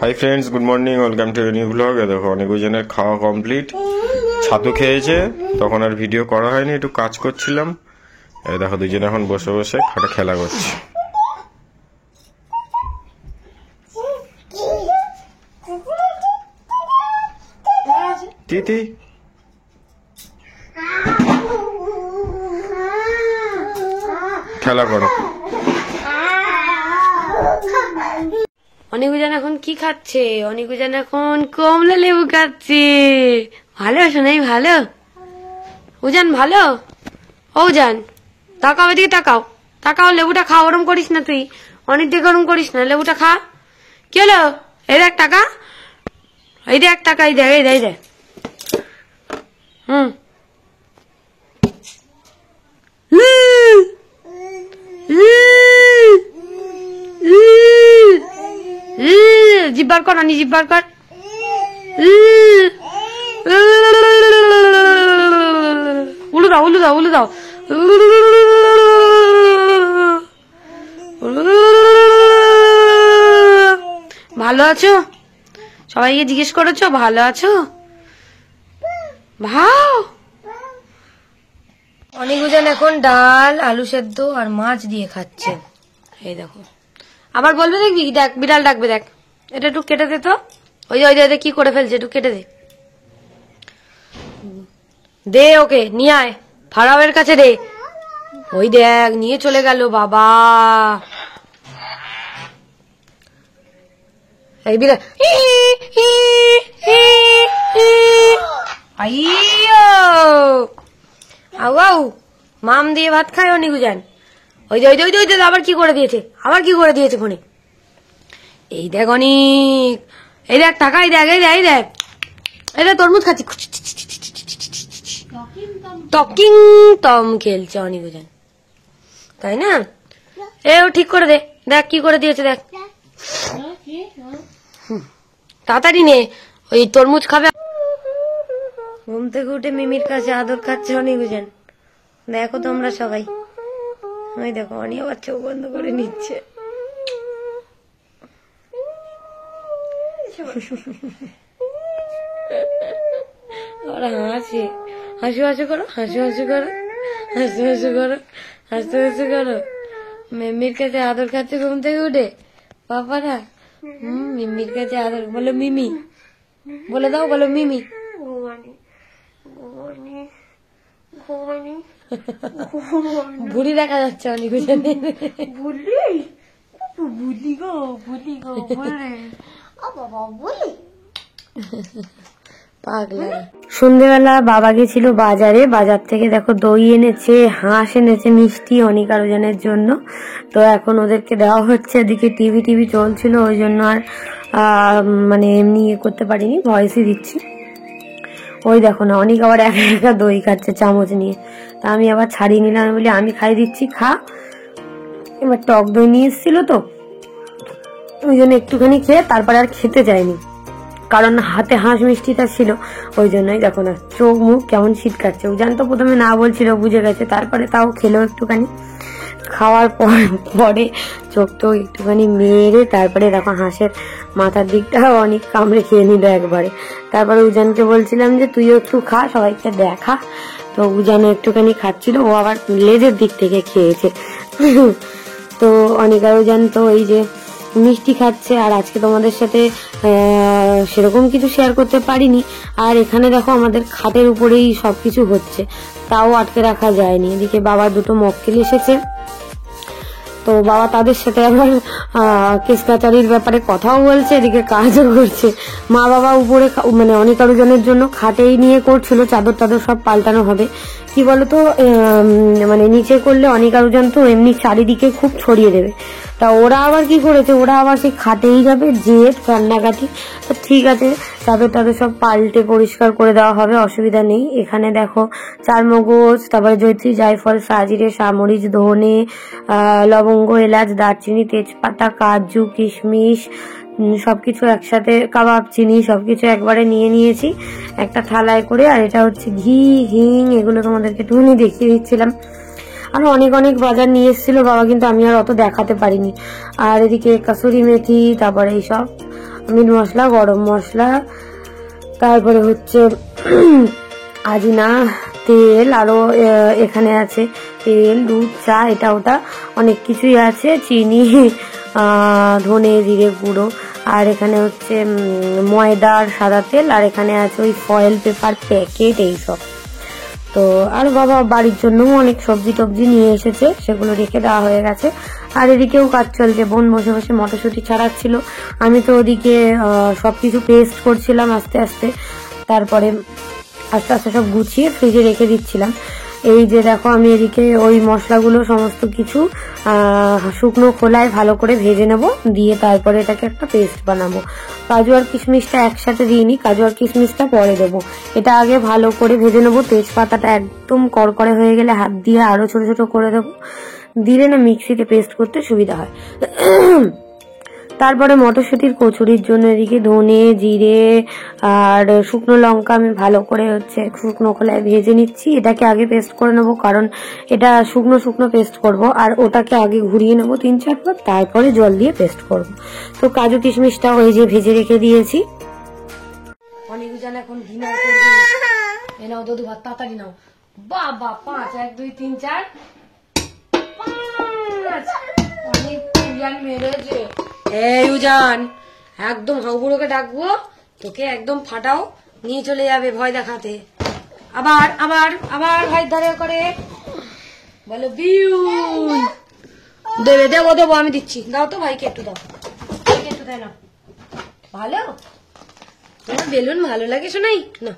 Hi friends, good morning, welcome to new blog. দেখো অনেকজনের খাওয়া কমপ্লিট, ছাতু খেয়েছে, তখন আর ভিডিও করা হয়নি, একটু কাজ করছিলাম। দেখো দুজনে এখন বসে বসে খাটে খেলা করছে। তিতি খেলা করো। অনিকুজান এখন কি খাচ্ছে? অনিকুজান এখন কমলা লেবু খাচ্ছে। ভালো শোনাই, ভালো উজান, ভালো। ও উজান, তাকাও, এদিকে তাকাও, তাকাও। লেবুটা খা, ওরম করিস না তুই, অনেক দিয়ে গরম করিস না, লেবুটা খা। কি হলো? এই দেখ টাকা, এই দেখ টাকা, এই দেখ, এই দেখ, এই দেখ। জিব্বার কর, অনি জিব্বার কর। উলু দাও, উলু দাও, উলু দাও। ভালো আছো? সবাইকে জিজ্ঞেস করেছো ভালো আছো? ভাও। অনিকুজান এখন ডাল, আলু সেদ্ধ আর মাছ দিয়ে খাচ্ছে। এই দেখো, আবার বলবে দেখবি, দেখ বিড়াল ডাকবে, দেখ। এটা একটু কেটে দে তো, ওই যে কি করে ফেলছে, একটু কেটে দে, দে ওকে, নিয়ে আয়, ফারাওয়ের কাছে দে। ওই দেখ নিয়ে চলে গেল বাবা। এই বিড়াল আউ মাম দিয়ে ভাত খায় অনিকুজান। ওই যে ওই যে ওই যে আবার কি করে দিয়েছে, আবার কি করে দিয়েছে ফোনে। এই দেখ অনিক, এই দেখ টাকা, এই দেখ, এই দেখ, এই দেখ, এই দেখ তরমুজ খাচ্ছি। টকিং টম খেলছে অনিকুজান, তাই না? ও ঠিক করে দে, দেখ কি করে দিয়েছে, দেখ তাড়াতাড়ি নে, ওই তরমুজ খাবে। ঘুম থেকে উঠে মিমির কাছে আদর খাচ্ছে অনিকুজান। দেখো তোমরা সবাই, ওই দেখো অনি আবার চোখ বন্ধ করে নিচ্ছে। ওরা হাসে, হাসু হাসু করো, হাসু হাসু করো, হাসু হাসু করো, হাসু হাসু করো। মিমির কাছে আদর খাচ্ছে ঘুম থেকে উঠে বাবারা। মিমির কাছে আদর, বলো মিমি, বলে দাও, বলো মিমি। ভুড়ি দেখা যাচ্ছে অনেক, সন্ধ্যেবেলা বাবা গেছিল বাজারে, বাজার থেকে দেখো দই এনেছে, হাঁস এনেছে, মিষ্টি অনেক আরো জনের জন্য। তো এখন ওদেরকে দেওয়া হচ্ছে। এদিকে টিভি চলছিল, ওই জন্য আর মানে এমনি ইয়ে করতে পারিনি, ভয়েসই দিচ্ছি। ওই দেখো না, অনেক আবার একা একা দই খাচ্ছে চামচ নিয়ে। তা আমি আবার ছাড়িয়ে নিলাম, বলি আমি খাই দিচ্ছি, খা। এবার টক দই নিয়ে এসেছিল তো, ওই জন্য একটুখানি খেয়ে তারপরে আর খেতে চাইনি, কারণ হাতে হাঁস মিষ্টিটা ছিল। ওই জন্যই দেখো না, চোখ মুখ কেমন ছিটকাচ্ছে। উজান তো প্রথমে না বলছিল, বুঝে গেছে, তারপরে তাও খেলো একটুখানি। খাওয়ার পরে চোখ তো একটুখানি মেরে তারপরে দেখো হাঁসের মাথার দিকটা অনেক কামড়ে খেয়ে নিল একবারে। তারপরে উজানকে বলছিলাম যে তুইও একটু খা, সবাইকে দেখা। তো উজানও একটুখানি খাচ্ছিল, ও আবার লেজের দিক থেকে খেয়েছে। তো অনেক আর উজান তো এই যে মিষ্টি খাচ্ছে। আর আজকে তোমাদের সাথে সেরকম কিছু শেয়ার করতে পারিনি। আর এখানে দেখো আমাদের খাটের উপরেই সবকিছু হচ্ছে, তাও আটকে রাখা যায়নি। এদিকে বাবা দুটো মক্কেল এসেছে, তো বাবা তাদের সাথে আবার কেস কাচারির ব্যাপারে কথাও বলছে, এদিকে কাজও করছে। মা বাবা উপরে মানে অনেক আরো জনের জন্য খাটেই নিয়ে করছিল, চাদর টাদর সব পাল্টানো হবে। কি বলতো, মানে নিচে করলে অনেক আরো জন তো এমনি চারিদিকে খুব ছড়িয়ে দেবে। তা ওরা আবার কি করেছে, ওরা আবার সেই খাটেই যাবে, জেদ কান্নাকাটি। তো ঠিক আছে, চাদর টাদর সব পাল্টে পরিষ্কার করে দেওয়া হবে, অসুবিধা নেই। এখানে দেখো চারমগজ, তারপরে জয়ত্রী, জায়ফল, সাজিরে, সামরিচ, ধনে, লবঙ্গ, এলাচ, দারচিনি, তেজপাতা, কাজু, কিশমিশ সবকিছু একসাথে, কাবাব চিনি সবকিছু একবারে নিয়ে নিয়েছি একটা থালায় করে। আর এটা হচ্ছে ঘি, হিং, এগুলো তোমাদেরকে একটুখানি দেখিয়ে দিচ্ছিলাম। আরো অনেক অনেক বাজার নিয়ে এসেছিল বাবা, কিন্তু আমি আর অত দেখাতে পারিনি। আর এদিকে কাসুরি মেথি, তারপরে এইসব মিট মশলা, গরম মশলা, তারপরে হচ্ছে আজিনা, তেল, আরো এখানে আছে তেল, দুধ, চা, এটা ওটা অনেক কিছুই আছে, চিনি, ধনে জিরে গুঁড়ো, আর এখানে হচ্ছে ময়দার সাদা তেল, আর এখানে আছে ওই ফয়েল পেপার প্যাকেট এইসব। তো আর বাবা বাড়ির জন্য অনেক সবজি টবজি নিয়ে এসেছে, সেগুলো রেখে দেওয়া হয়ে গেছে। আর এদিকেও কাজ চলছে, বোন বসে বসে মটরশুঁটি ছাড়াচ্ছিল, আমি তো ওদিকে সবকিছু পেস্ট করছিলাম আস্তে আস্তে, তারপরে আস্তে আস্তে সব গুছিয়ে ফ্রিজে রেখে দিচ্ছিলাম। এই যে দেখো আমি এদিকে ওই মশলাগুলো সমস্ত কিছু শুকনো খোলায় ভালো করে ভেজে নেব, দিয়ে তারপরে এটাকে একটা পেস্ট বানাবো। কাজু আর কিশমিশটা একসাথে দিইনি, কাজু আর কিশমিশটা পরে দেবো। এটা আগে ভালো করে ভেজে নেবো, তেজপাতাটা একদম কড়কড়ে হয়ে গেলে হাত দিয়ে আরো ছোট ছোট করে দেবো, দিলে না মিক্সিতে পেস্ট করতে সুবিধা হয়। তারপরে মটরশুঁটির কচুরির জন্য এদিকে ধনে জিরে আর শুকনো লঙ্কা আমি ভালো করে হচ্ছে শুকনো খোলায় ভেজে নিচ্ছি। এটাকে আগে পেস্ট করে নেবো, কারণ এটা শুকনো শুকনো পেস্ট করব, আর ওটাকে আগে ঘুরিয়ে নেবো 3-4 বার, তারপরে জল দিয়ে পেস্ট করব। তো কাজু কিশমিশটা ওই যে ভেজে রেখে দিয়েছি। অনেকজন এখন ডিনার করবে, এ নাও দুধ ভাত তাড়াতাড়ি নাও। বাবা 5 1 2 3 4 5 অনেক উজান মেরেছে। এই উজান, একদম হাউবুড়োকে ডাকবো, তোকে একদম ফাটাও, নিয়ে চলে যাবে ভয় দেখাতে। আবার আবার আবার ভাই ধরে করে বলো বিউন, দেবে, দেবো দেবো, আমি দিচ্ছি, দাও তো ভাইকে একটু দাও, ভাইকে একটু দেয় না। ভালো তোমার বেলুন ভালো লাগে শোনাই না,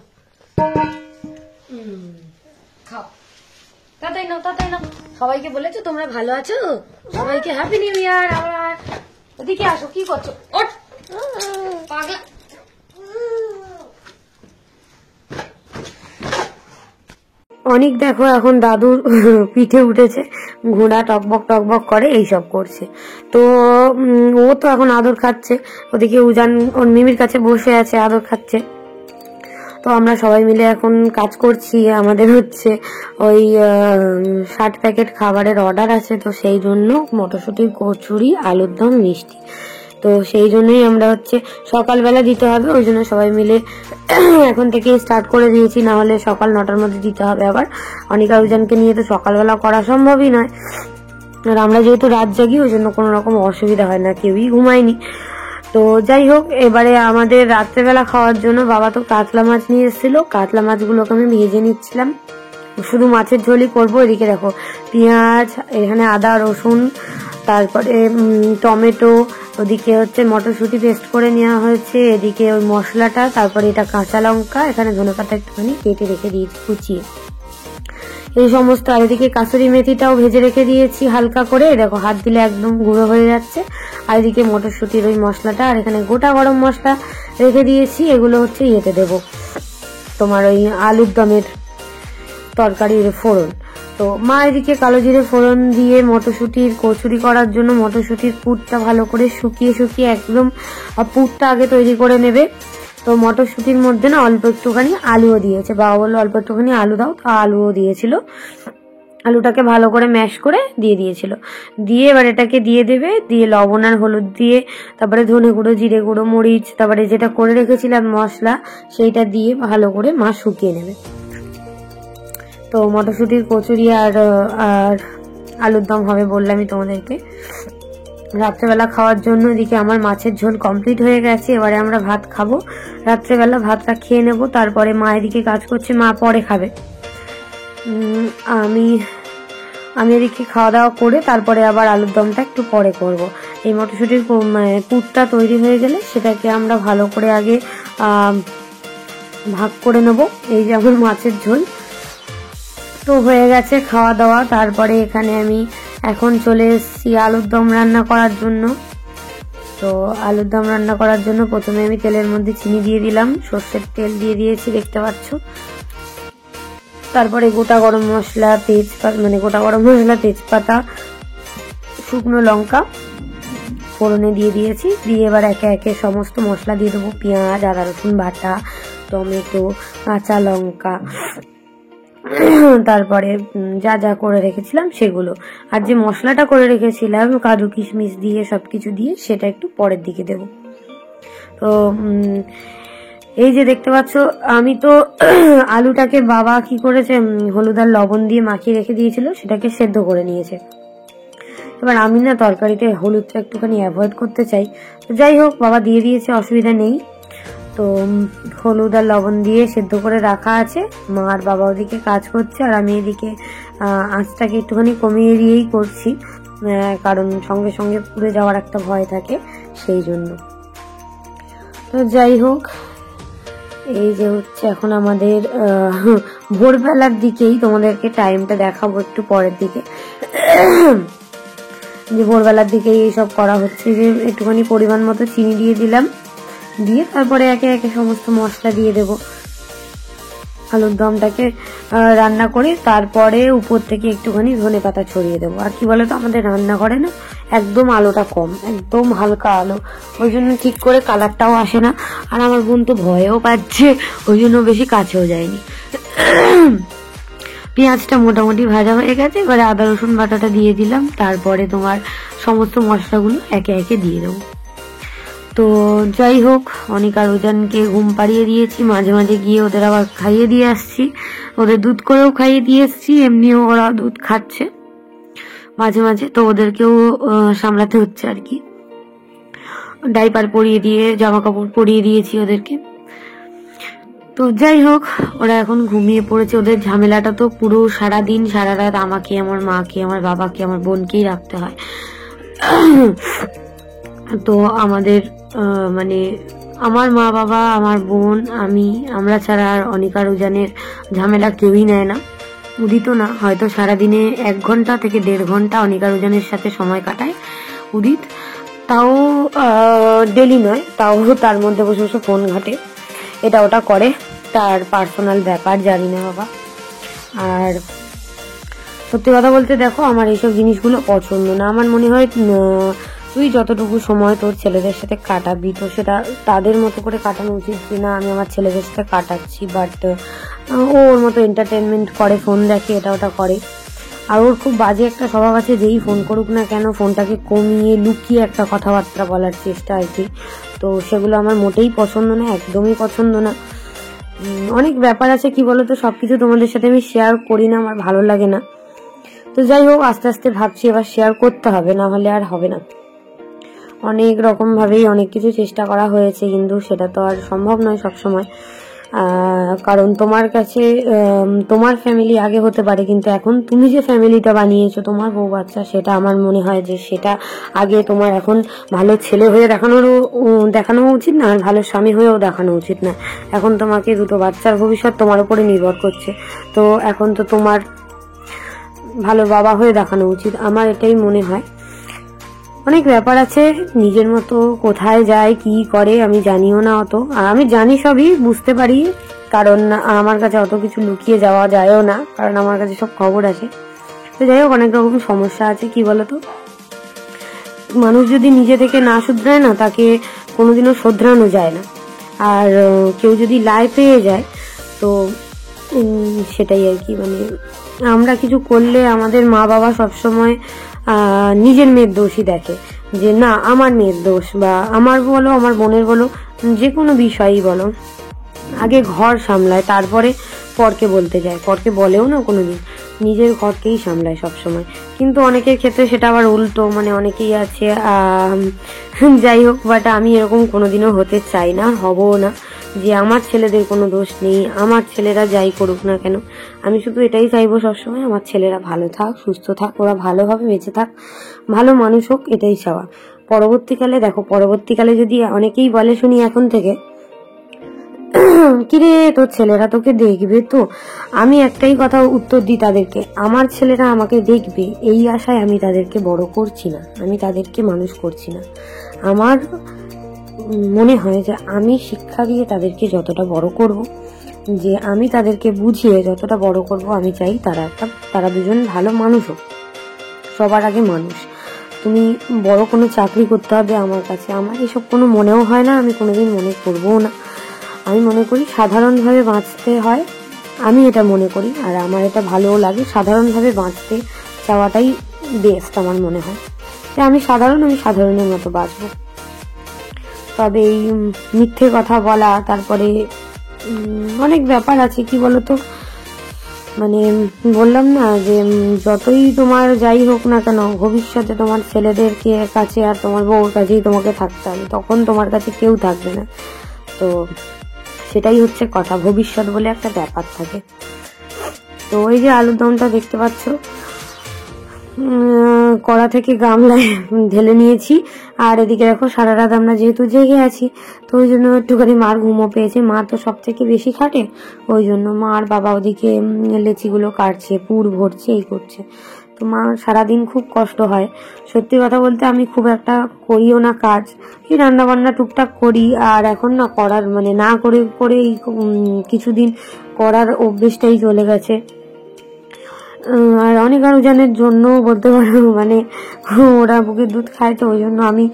খাও তাড়াতাড়ি নাও, তাড়াতাড়ি নাও। সবাইকে বলেছো তোমরা ভালো আছো, সবাইকে হ্যাপি নিউ ইয়ার। আবার ওদিকে আসো, কি করছো? ওঠ পাগলা। অনেক দেখো এখন দাদুর পিঠে উঠেছে, ঘোড়া টকবক টকবক করে এইসব করছে। তো ও তো এখন আদর খাচ্ছে, ওদিকে উজান ওর মিমির কাছে বসে আছে আদর খাচ্ছে। তো আমরা সবাই মিলে এখন কাজ করছি, আমাদের হচ্ছে ওই 60 প্যাকেট খাবারের অর্ডার আছে, তো সেই জন্য মটরশুঁটির কচুরি, আলুর দম, মিষ্টি, তো সেই জন্যই আমরা হচ্ছে সকালবেলা দিতে হবে, ওই জন্য সবাই মিলে এখন থেকে স্টার্ট করে দিয়েছি, না হলে সকাল 9টার মধ্যে দিতে হবে। আবার অনিকা উজানকে নিয়ে তো সকালবেলা করা সম্ভবই নয়, আর আমরা যেহেতু রাত জাগি ওই জন্য কোনো রকম অসুবিধা হয় না, কেউই ঘুমায়নি। তো যাই হোক, এবারে আমাদের রাত্রেবেলা খাওয়ার জন্য বাবা তো কাতলা মাছ নিয়ে এসেছিল, কাতলা মাছগুলোকে আমি ভেজে নিচ্ছিলাম, শুধু মাছের ঝোলই করবো। এদিকে দেখো পেঁয়াজ, এখানে আদা রসুন, তারপরে টমেটো, ওদিকে হচ্ছে মটরশুঁটি পেস্ট করে নেওয়া হয়েছে, এদিকে ওই মশলাটা, তারপরে এটা কাঁচা লঙ্কা, এখানে ধনেপাতা একটুখানি কেটে রেখে দিয়েছি কুচিয়ে, এই সমস্ত। আর এদিকে কাসুরি মেথিটাও ভেজে রেখে দিয়েছি হালকা করে, দেখো হাত দিলে একদম গুঁড়ো হয়ে যাচ্ছে। আর এদিকে মটরশুঁটির ওই মশলাটা, আর এখানে গোটা গরম মশলা রেখে দিয়েছি, এগুলো হচ্ছে ইয়েতে দেবো, তোমার ওই আলুর দমের তরকারির ফোড়ন। তো মা এদিকে কালো জিরে ফোড়ন দিয়ে মটরশুঁটির কচুরি করার জন্য মটরশুঁটির পুরটা ভালো করে শুকিয়ে শুকিয়ে একদম পুরটা আগে তৈরি করে নেবে। তো মটরশুঁটির মধ্যে না অল্প একটুখানি আলুও দিয়েছে, বাবা বললো অল্প একটুখানি আলু দাও, তো আলুও দিয়েছিল, আলুটাকে ভালো করে ম্যাশ করে দিয়ে দিয়েছিল। দিয়ে এবার এটাকে দিয়ে দেবে, দিয়ে লবণ আর হলুদ দিয়ে, তারপরে ধনে গুঁড়ো, জিরে গুঁড়ো, মরিচ, তারপরে যেটা করে রেখেছিলাম মশলা, সেইটা দিয়ে ভালো করে মা শুকিয়ে নেবে। তো মটরশুঁটির কচুরি আর আলুর দম হবে বললামই তোমাদেরকে। রাত্রেবেলা খাওয়ার জন্য এদিকে আমার মাছের ঝোল কমপ্লিট হয়ে গেছে, এবারে আমরা ভাত খাবো, রাত্রেবেলা ভাতটা খেয়ে নেবো, তারপরে মা এদিকে কাজ করছে, মা পরে খাবে। আমি এদিকে খাওয়া দাওয়া করে তারপরে আবার আলুর দমটা একটু পরে করব। এই মটরশুঁটির পুরটা তৈরি হয়ে গেলে সেটাকে আমরা ভালো করে আগে ভাগ করে নেব। এই যে আমার মাছের ঝোল তো হয়ে গেছে খাওয়া দাওয়া। তারপরে এখানে আমি এখন চলে এসেছি আলুর দম রান্না করার জন্য। তো আলুর দম রান্না করার জন্য প্রথমে আমি তেলের মধ্যে চিনি দিয়ে দিলাম, সর্ষের তেল দিয়ে দিয়েছি দেখতে পাচ্ছ। তারপরে গোটা গরম মশলা, তেজপাতা, শুকনো লঙ্কা ফোড়নে দিয়ে দিয়েছি। দিয়ে এবার একে একে সমস্ত মশলা দিয়ে দেবো, পেঁয়াজ, আদা রসুন বাটা, টমেটো, কাঁচা লঙ্কা, তারপরে যা যা করে রেখেছিলাম সেগুলো, আর যে মশলাটা করে রেখেছিলাম কাজু কিশমিশ দিয়ে সবকিছু দিয়ে সেটা একটু পরের দিকে দেব। তো এই যে দেখতে পাচ্ছ, আমি তো আলুটাকে বাবা কি করেছে, হলুদ আর লবণ দিয়ে মাখিয়ে রেখে দিয়েছিল, সেটাকে সেদ্ধ করে নিয়েছে। এবার আমি না তরকারিতে হলুদটা একটুখানি অ্যাভয়েড করতে চাই, তো যাই হোক বাবা দিয়ে দিয়েছে, অসুবিধা নেই। তো হলুদ আর লবণ দিয়ে সেদ্ধ করে রাখা আছে। মা আর বাবা ওদিকে কাজ করছে, আর আমি এদিকে আঁচটাকে একটুখানি কমিয়ে দিয়েই করছি, কারণ সঙ্গে সঙ্গে পুড়ে যাওয়ার একটা ভয় থাকে, সেই জন্য। তো যাই হোক, এই যে হচ্ছে এখন আমাদের ভোরবেলার দিকেই, তোমাদেরকে টাইমটা দেখাবো একটু পরের দিকে, যে ভোরবেলার দিকেই এইসব করা হচ্ছে। যে একটুখানি পরিমাণ মতো চিনি দিয়ে দিলাম, দিয়ে তারপরে একে একে সমস্ত মশলা দিয়ে দেব। আলুর দমটাকে রান্না করে তারপরে উপর থেকে একটুখানি ধনেপাতা ছড়িয়ে দেবো। আর কি বলতো, আমাদের রান্নাঘরে না একদম আলোটা কম, একদম হালকা আলো, ওই জন্য ঠিক করে কালারটাও আসে না। আর আমার বোন তো ভয়েও পাচ্ছে, ওই জন্য বেশি কাছেও যায়নি। পেঁয়াজটা মোটামুটি ভাজা হয়ে গেছে, এবারে আদা রসুন বাটাটা দিয়ে দিলাম, তারপরে তোমার সমস্ত মশলাগুলো একে একে দিয়ে দেবো। তো যাই হোক, অনিকা রোজানকে ঘুম পাড়িয়ে দিয়েছি, মাঝে মাঝে গিয়ে ওদের আবার খাইয়ে দিয়ে আসছি, ওদের দুধ করেও খাইয়ে দিয়ে এসছি, এমনিও ওরা দুধ খাচ্ছে মাঝে মাঝে, তো ওদেরকেও সামলাতে হচ্ছে আর কি। ডাইপার পরিয়ে দিয়ে জামা কাপড় পরিয়ে দিয়েছি ওদেরকে। তো যাই হোক, ওরা এখন ঘুমিয়ে পড়েছে। ওদের ঝামেলাটা তো পুরো সারাদিন সারা রাত আমাকে, আমার মাকে, আমার বাবাকে, আমার বোনকেই রাখতে হয়। তো আমাদের মানে আমার মা বাবা, আমার বোন, আমরা ছাড়া আর অনিকা রোজানের ঝামেলা কেউই নেয় না। উদিত না, হয়তো সারাদিনে 1 ঘন্টা থেকে 1.5 ঘন্টা অনিকা রোজানের সাথে সময় কাটায় উদিত, তাও ডেলি নয়, তাও তার মধ্যে বসে বসে ফোন ঘাটে, এটা ওটা করে, তার পার্সোনাল ব্যাপার, জানি না বাবা। আর সত্যি কথা বলতে দেখো, আমার এইসব জিনিসগুলো পছন্দ না। আমার মনে হয় তুই যতটুকু সময় তোর ছেলেদের সাথে কাটাবি, তো সেটা তাদের মতো করে কাটানো উচিত, যে না আমি আমার ছেলেদের সাথে কাটাচ্ছি, বাট ওর মতো এন্টারটেনমেন্ট করে, ফোন দেখে, এটা ওটা করে। আর ওর খুব বাজে একটা স্বভাব আছে, যেই ফোন করুক না কেন ফোনটাকে কমিয়ে লুকিয়ে একটা কথাবার্তা বলার চেষ্টা আর কি। তো সেগুলো আমার মোটেই পছন্দ না, একদমই পছন্দ না। অনেক ব্যাপার আছে, কি বলতো, সবকিছু তোমাদের সাথে আমি শেয়ার করি না, আমার ভালো লাগে না। তো যাই হোক, আস্তে আস্তে ভাবছি এবার শেয়ার করতে হবে, না হলে আর হবে না। অনেক রকম ভাবেই অনেক কিছু চেষ্টা করা হয়েছে, কিন্তু সেটা তো আর সম্ভব নয় সবসময়। কারণ তোমার কাছে তোমার ফ্যামিলি আগে হতে পারে, কিন্তু এখন তুমি যে ফ্যামিলিটা বানিয়েছো তোমার বউ বাচ্চা, সেটা আমার মনে হয় যে সেটা আগে তোমার এখন ভালো ছেলে হয়ে দেখানো উচিত না, আর ভালো স্বামী হয়েও দেখানো উচিত না। এখন তোমাকে 2টো বাচ্চার ভবিষ্যৎ তোমার উপরে নির্ভর করছে, তো এখন তো তোমার ভালো বাবা হয়ে দেখানো উচিত, আমার এটাই মনে হয়। অনেক ব্যাপার আছে, নিজের মতো কোথায় যায় কি করে আমি জানিও না অত, আর আমি জানি সবই, বুঝতে পারি, কারণ আমার কাছে অত কিছু লুকিয়ে যাওয়া যায়ও না, কারণ আমার কাছে সব খবর আছে। তো যাই হোক, অনেক রকম সমস্যা আছে, কি বলতো, মানুষ যদি নিজে থেকে না শুধরায় না, তাকে কোনোদিনও শোধরানো যায় না। আর কেউ যদি লাই পেয়ে যায়, তো সেটাই আর কি, মানে আমরা কিছু করলে আমাদের মা বাবা সবসময় নিজের মেয়ের দোষই দেখে, যে না আমার মেয়ের দোষ, বা আমার বলো আমার বোনের বলো, যে কোনো বিষয়ই বলো, আগে ঘর সামলায়, তারপরে পরকে বলতে যায়। পরকে বলেও না কোনোদিন, নিজের ঘরকেই সামলায় সবসময়। কিন্তু অনেকের ক্ষেত্রে সেটা আবার উল্টো, মানে অনেকেই আছে, যাই হোক, বাট আমি এরকম কোনোদিনও হতে চাই না, হবও না, যে আমার ছেলেদের কোনো দোষ নেই, আমার ছেলেরা যাই করুক না কেন, আমি শুধু এটাই চাইবো সবসময়, আমার ছেলেরা ভালো থাক, সুস্থ থাক, ওরা ভালোভাবে বেঁচে থাক, ভালো মানুষ হোক, এটাই চাওয়া। পরবর্তীকালে যদি অনেকেই বলে শুনি এখন থেকে, কিরে তোর ছেলেরা তোকে দেখবে, তো আমি একটাই কথা উত্তর দিই তাদেরকে, আমার ছেলেরা আমাকে দেখবে এই আশায় আমি তাদেরকে বড় করছি না, আমি তাদেরকে মানুষ করছি না। আমার মনে হয় যে আমি শিক্ষা দিয়ে তাদেরকে যতটা বড় করব, যে আমি তাদেরকে বুঝিয়ে যতটা বড় করব, আমি চাই তারা দুজন ভালো মানুষ হোক। সবার আগে মানুষ। তুমি বড় কোনো চাকরি করতে হবে আমার কাছে, আমার এসব কোনো মনেও হয় না, আমি কোনোদিন মনে করবও না। আমি মনে করি সাধারণভাবে বাঁচতে হয়, আমি এটা মনে করি, আর আমার এটা ভালোও লাগে। সাধারণভাবে বাঁচতে চাওয়াটাই বেস্ট আমার মনে হয়, যে আমি সাধারণের মতো বাঁচবো। তো তবে এই মিথ্যে কথা বলা, তারপরে অনেক ব্যাপার আছে কি বলতো, মানে বললাম না যে যতই তোমার যাই হোক না কেন, ভবিষ্যতে তোমার ছেলেদেরকে কাছে আর তোমার বউর কাছেই তোমাকে থাকতে হবে, তখন তোমার কাছে কেউ থাকবে না। তো সেটাই হচ্ছে কথা, ভবিষ্যৎ বলে একটা ব্যাপার থাকে। তো ওই যে আলুর দমটা দেখতে পাচ্ছ, কড়া থেকে গামলায় ঢেলে নিয়েছি। আর এদিকে দেখো সারা রাত আমরা যেহেতু জেগে আছি, তো ওই জন্য একটুখানি মার ঘুমো পেয়েছে। মা তো সব থেকে বেশি খাটে, ওই জন্য মা আর বাবা ওদিকে লেচিগুলো কাটছে, পুর ভরছে, এই করছে। তো মা সারাদিন খুব কষ্ট হয়। সত্যি কথা বলতে আমি খুব একটা করিও না কাজ, এই রান্না বান্না টুকটাক করি। আর এখন না করার মানে না করে করে কিছুদিন করার অভ্যেসটাই চলে গেছে। আর অনেক আরো জনের জন্য বলতে পারো, মানে ওরা বুকের দুধ খায়, তো ওই জন্য আমি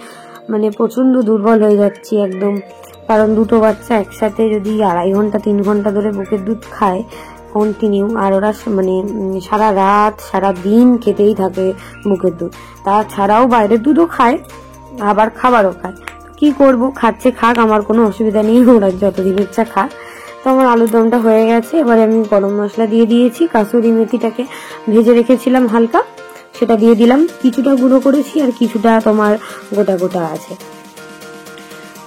মানে প্রচন্ড দুর্বল হয়ে যাচ্ছি একদম। কারণ দুটো বাচ্চা একসাথে যদি 2.5 ঘন্টা 3 ঘন্টা ধরে বুকের দুধ খায় কন্টিনিউ, আর ওরা মানে সারা রাত সারা দিন খেতেই থাকে বুকের দুধ, তাছাড়াও বাইরের দুধও খায়, আবার খাবারও খায়। কি করব, খাচ্ছে খাক, আমার কোনো অসুবিধা নেই, ওরা যতদিন ইচ্ছা খাক। তো আমার আলুর দমটা হয়ে গেছে। এবারে আমি গরম মশলা দিয়ে দিয়েছি, কাসুরি মেথিটাকে ভেজে রেখেছিলাম হালকা, সেটা দিয়ে দিলাম। কিছুটা গুঁড়ো করেছি আর কিছুটা তোমার গোটা গোটা আছে।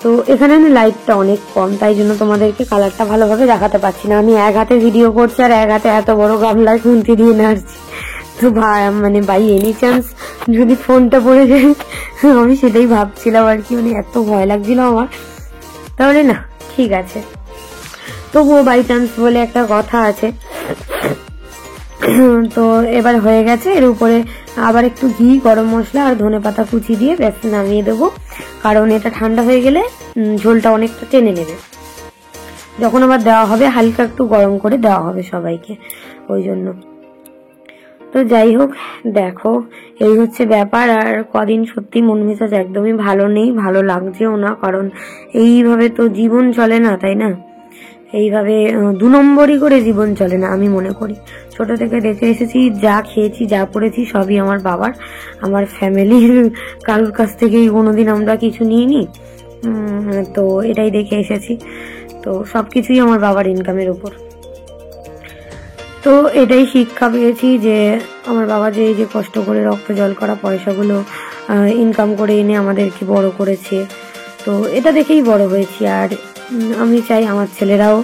তো এখানে লাইটটা অনেক কম, তাই জন্য তোমাদেরকে কালারটা ভালোভাবে দেখাতে পারছি না। আমি এক হাতে ভিডিও করছি আর এক হাতে এত বড় গামলায় খুন্তি দিয়ে নাড়ছি। তো মানে বাই এনি চান্স যদি ফোনটা পড়ে যায়, আমি সেটাই ভাবছিলাম আর কি, মানে এত ভয় লাগছিল আমার। তাহলে না ঠিক আছে, তবুও বাই চান্স বলে একটা কথা আছে। তো এবার হয়ে গেছে, এর উপরে আবার একটু ঘি, গরম মশলা আর ধনেপাতা কুচি দিয়ে ব্যাস নামিয়ে দেবো। কারণ এটা ঠান্ডা হয়ে গেলে ঝোলটা অনেকটা টেনে নেবে। যখন আবার দেওয়া হবে হালকা একটু গরম করে দেওয়া হবে সবাইকে, ওই জন্য। তো যাই হোক, দেখো এই হচ্ছে ব্যাপার। আর কদিন সত্যি মন মেজাজ একদমই ভালো নেই, ভালো লাগছেও না। কারণ এইভাবে তো জীবন চলে না, তাই না? এইভাবে 2 নম্বরই করে জীবন চলে না, আমি মনে করি। ছোট থেকে দেখে এসেছি, যা খেয়েছি যা পড়েছি সবই আমার বাবার, আমার ফ্যামিলির কারোর কাছ থেকেই কোনোদিন আমরা কিছু নিইনি। তো এটাই দেখে এসেছি, তো সবকিছুই আমার বাবার ইনকামের উপর। তো এটাই শিক্ষা পেয়েছি যে আমার বাবা যে এই যে কষ্ট করে রক্ত জল করা পয়সাগুলো ইনকাম করে এনে আমাদেরকে বড় করেছে, তো এটা দেখেই বড় হয়েছি। আর আমি চাই আমার ছেলেরাও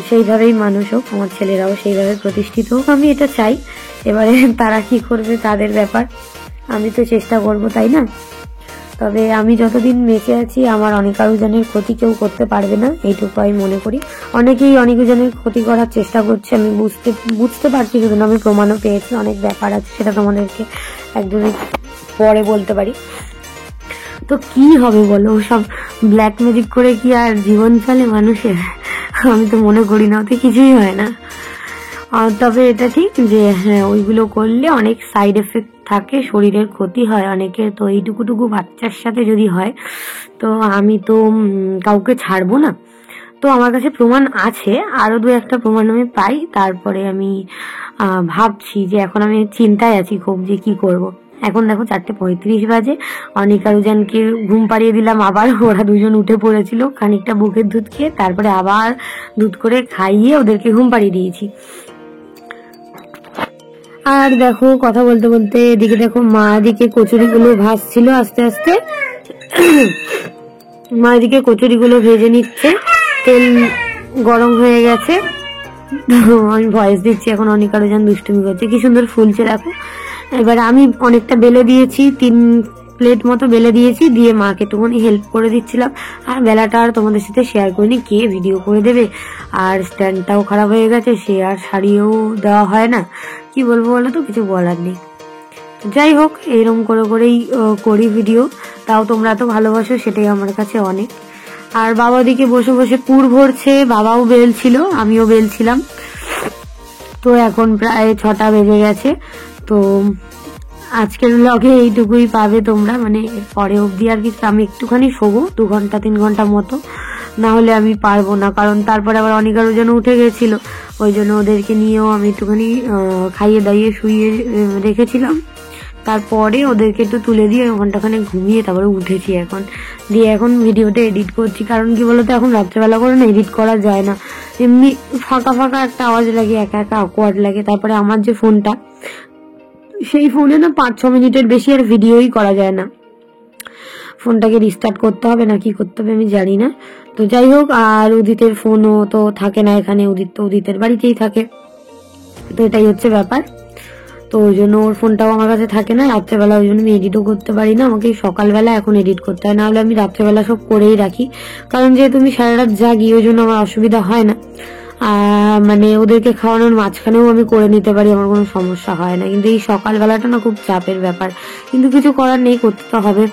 সেইভাবেই মানুষ হোক, আমার ছেলেরাও সেইভাবে প্রতিষ্ঠিত হোক, আমি এটা চাই। এবারে তারা কি করবে তাদের ব্যাপার, আমি তো চেষ্টা করব, তাই না? তবে আমি যতদিন বেঁচে আছি আমার অনেক আরোজনের ক্ষতি কেউ করতে পারবে না, এইটুকু আমি মনে করি। অনেকেই অনেকজনের ক্ষতি করার চেষ্টা করছে, আমি বুঝতে পারছি, শুধু আমি প্রমাণও পেয়েছি। অনেক ব্যাপার আছে, সেটা তোমাদেরকে একদমই পরে বলতে পারি। তো কি হবে বলো, সব ব্ল্যাক ম্যাজিক করে কি আর জীবন চলে মানুষের? আমি তো মনে করি না, ওতে কিছুই হয় না। তবে এটা ঠিক যে হ্যাঁ, ওইগুলো করলে অনেক সাইড এফেক্ট থাকে, শরীরের ক্ষতি হয় অনেকের। তো এইটুকুটুকু বাচ্চার সাথে যদি হয়, তো আমি তো কাউকে ছাড়বো না। তো আমার কাছে প্রমাণ আছে, আরো 2-1টা প্রমাণ আমি পাই, তারপরে আমি ভাবছি যে এখন আমি চিন্তায় আছি খুব যে কি করব। এখন দেখো 4:35 বাজে, অনিকা রুজানকে ঘুম পাড়িয়ে দিলাম আবার। ওরা দুজন উঠে পড়েছিল খানিকটা বুকের দুধ খেয়ে, তারপরে আবার দুধ করে খাইয়ে ওদেরকে ঘুম পাড়িয়ে দিয়েছি। আর দেখো কথা বলতে বলতে এদিকে দেখো মা এদিকে কচুরিগুলো ভাজছিল আস্তে আস্তে। মা এদিকে কচুরিগুলো ভেজে নিচ্ছে, তেল গরম হয়ে গেছে। আমি ভয়েস দিচ্ছি এখন, অনিকা রোজান দুষ্টুমি করছে, কি সুন্দর ফুলছে দেখো। এবার আমি অনেকটা বেলে দিয়েছি, 3 প্লেট মতো বেলে দিয়েছি, দিয়ে মাকে একটুখানি হেল্প করে দিচ্ছিলাম। আর বেলাটা আর তোমাদের সাথে শেয়ার করিনি, কে ভিডিও করে দেবে। আর স্ট্যান্ডটাও খারাপ হয়ে গেছে, সে আর শাড়িও দেওয়া হয় না, কি বলবো বলো তো, কিছু বলার নেই। যাই হোক, এরকম করে করেই করি ভিডিও, তাও তোমরা তো ভালোবাসো, সেটাই আমার কাছে অনেক। আর বাবা দিকে বসে বসে পুর ভরছে, বাবাও বেলছিল, আমিও বেলছিলাম। তো এখন প্রায় 6টা বেজে গেছে। তো আজকের ব্লগে এইটুকুই পাবে তোমরা, মানে পরে অবধি আর কিছু। আমি একটুখানি শোবো 2 ঘন্টা 3 ঘন্টা মতো, না হলে আমি পারবো না। কারণ তারপরে আবার অনিকারও যেন উঠে গেছিল, ওই জন্য ওদেরকে নিয়েও আমি একটুখানি খাইয়ে দাইয়ে শুইয়ে রেখেছিলাম। তারপরে ওদেরকে একটু তুলে দিয়ে ঘন্টাখানে ঘুমিয়ে তারপরে উঠেছি এখন। দিয়ে এখন ভিডিওটা এডিট করছি, কারণ কি বলতো এখন রাত্রেবেলা করে না এডিট করা যায় না, এমনি ফাঁকা ফাঁকা একটা আওয়াজ লাগে, একা একা অকওয়ার্ড লাগে। তারপরে আমার যে ফোনটা, সেই ফোনে না 5-6 মিনিটের বেশি আর ভিডিওই করা যায় না, ফোনটাকে রিস্টার্ট করতে হবে না কি করতে হবে আমি জানি না। তো যাই হোক, আর উদিতের ফোনও তো থাকে না এখানে, উদিত তো উদিতের বাড়িতেই থাকে, তো এটাই হচ্ছে ব্যাপার। তো ওই জন্য ওর ফোনটাও আমার কাছে থাকে না রাত্রেবেলা, ওই জন্য আমি এডিটও করতে পারি না, আমাকে সকালবেলা এখন এডিট করতে হয়, নাহলে আমি রাত্রেবেলা সব করেই রাখি, কারণ যেহেতু আমি সারা রাত জাগি ওই জন্য আমার অসুবিধা হয় না। মানে ওদেরকে খাওয়ানোর মাঝখানেও আমি করে নিতে পারি, আমার কোনো সমস্যা হয় না, কিন্তু এই সকালবেলাটা না খুব চাপের ব্যাপার, কিন্তু কিছু করার নেই, করতে তো হবে।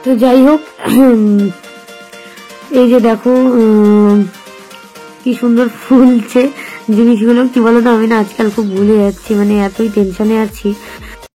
তো যাই হোক, এই যে দেখো কি সুন্দর ফুলছে জিনিসগুলো, কি বলতো আমি না আজকাল খুব ভুলে যাচ্ছি, মানে এতই টেনশনে আছি